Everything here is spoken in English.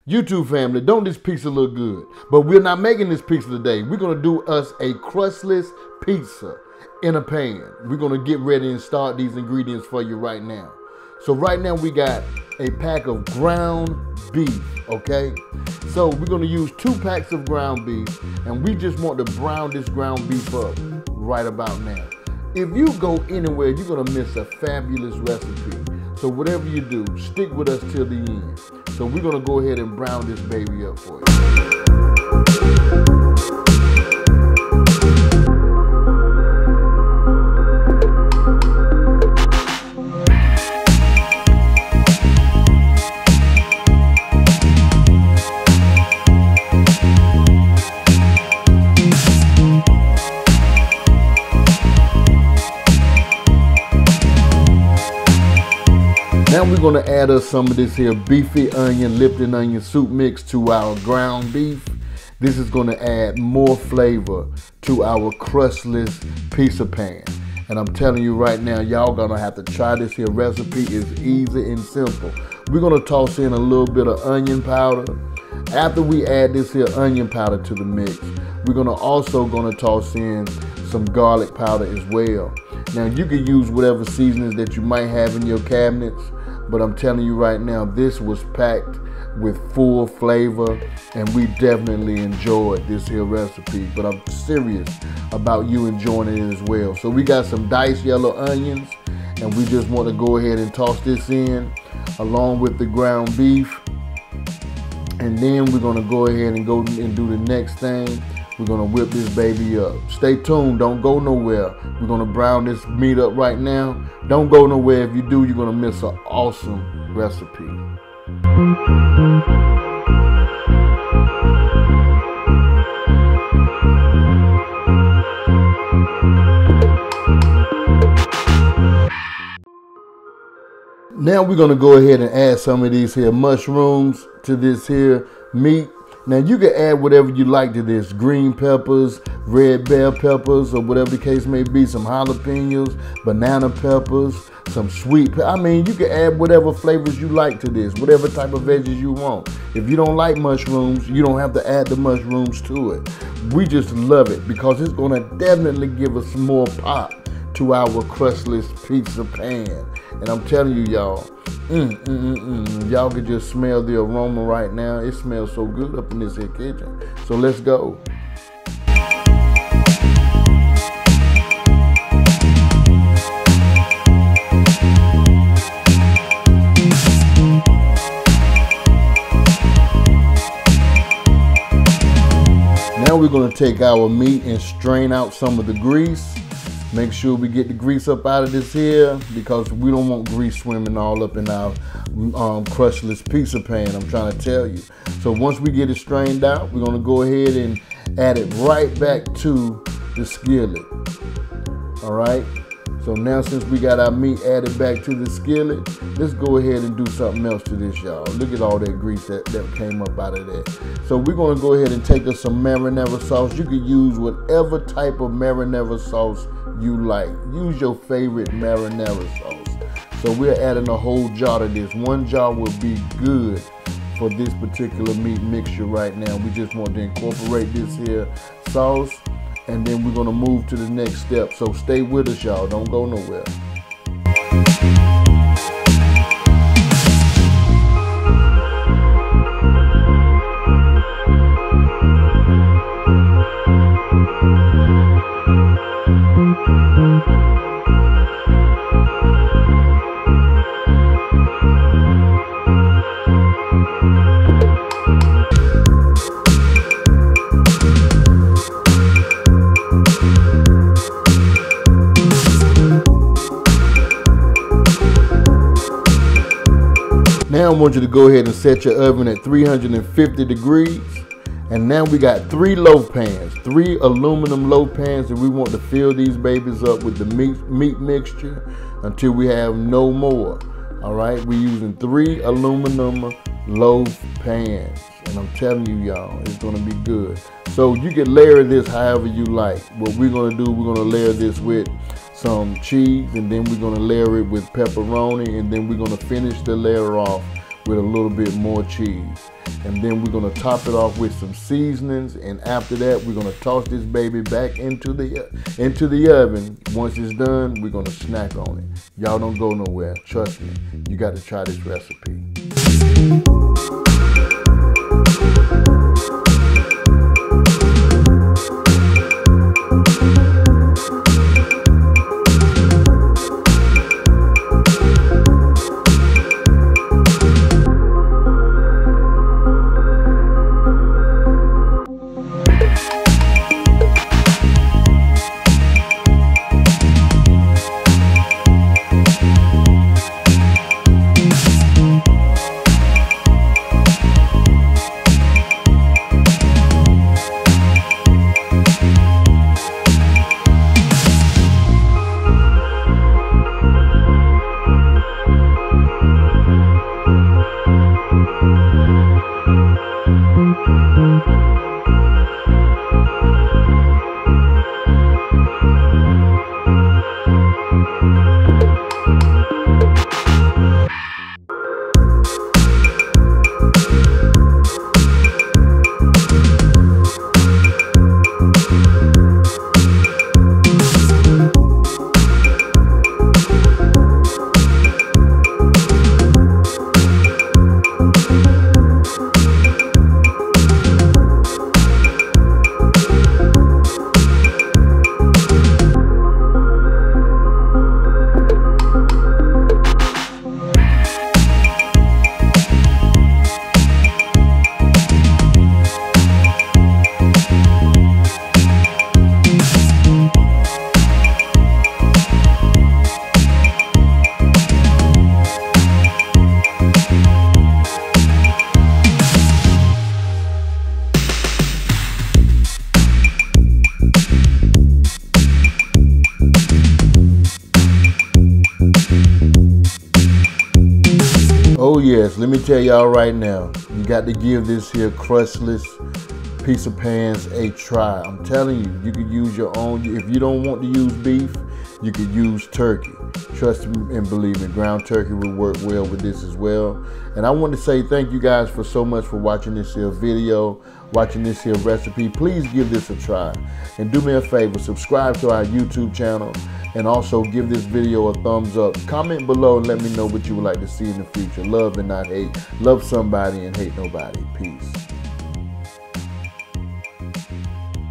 YouTube family, don't this pizza look good? But we're not making this pizza today. We're gonna do us a crustless pizza in a pan. We're gonna get ready and start these ingredients for you right now. So right now we got a pack of ground beef, okay? So we're gonna use 2 packs of ground beef, and we just want to brown this ground beef up right about now. If you go anywhere, you're gonna miss a fabulous recipe. So whatever you do, stick with us till the end. So we're gonna go ahead and brown this baby up for you. Now we're gonna add us some of this here Beefy onion, Lipton onion soup mix to our ground beef. This is gonna add more flavor to our crustless pizza pan. And I'm telling you right now, y'all gonna have to try this here recipe. It's easy and simple. We're gonna toss in a little bit of onion powder. After we add this here onion powder to the mix, we're gonna toss in some garlic powder as well. Now you can use whatever seasonings that you might have in your cabinets, but I'm telling you right now, this was packed with full flavor, and we definitely enjoyed this here recipe. But I'm serious about you enjoying it as well. So we got some diced yellow onions, and we just want to go ahead and toss this in along with the ground beef. And then we're gonna go ahead and go and do the next thing. We're gonna whip this baby up. Stay tuned, don't go nowhere. We're gonna brown this meat up right now. Don't go nowhere. If you do, you're gonna miss an awesome recipe. Now we're gonna go ahead and add some of these here mushrooms to this here meat. Now you can add whatever you like to this, green peppers, red bell peppers, or whatever the case may be, some jalapenos, banana peppers, some sweet, I mean, you can add whatever flavors you like to this, whatever type of veggies you want. If you don't like mushrooms, you don't have to add the mushrooms to it. We just love it because it's gonna definitely give us some more pop to our crustless pizza pan. And I'm telling you, y'all, y'all can just smell the aroma right now. It smells so good up in this here kitchen. So let's go. Now we're gonna take our meat and strain out some of the grease. Make sure we get the grease up out of this here because we don't want grease swimming all up in our crustless pizza pan, I'm trying to tell you. So once we get it strained out, we're gonna go ahead and add it right back to the skillet. All right, so now since we got our meat added back to the skillet, let's go ahead and do something else to this, y'all. Look at all that grease that came up out of that. So we're gonna go ahead and take us some marinara sauce. You can use whatever type of marinara sauce you like. Use your favorite marinara sauce. So we're adding a whole jar to this. 1 jar will be good for this particular meat mixture right now. We just want to incorporate this here sauce, and then we're gonna move to the next step. So stay with us, y'all. Don't go nowhere. Now I want you to go ahead and set your oven at 350 degrees. And now we got 3 loaf pans, 3 aluminum loaf pans, and we want to fill these babies up with the meat mixture until we have no more. All right, we're using 3 aluminum loaf pans. And I'm telling you, y'all, it's gonna be good. So you can layer this however you like. What we're gonna do, we're gonna layer this with some cheese, and then we're gonna layer it with pepperoni, and then we're gonna finish the layer off with a little bit more cheese. And then we're gonna top it off with some seasonings, and after that we're gonna toss this baby back into the oven. Once it's done, we're gonna snack on it. Y'all don't go nowhere, trust me. You got to try this recipe. Oh yes, let me tell y'all right now, you got to give this here crustless piece of pans a try. I'm telling you, you could use your own. If you don't want to use beef, you could use turkey. Trust me and believe me, ground turkey will work well with this as well. And I want to say thank you guys for so much for watching this here video, watching this here recipe. Please give this a try. And do me a favor, subscribe to our YouTube channel, and also give this video a thumbs up. Comment below and let me know what you would like to see in the future. Love and not hate. Love somebody and hate nobody. Peace.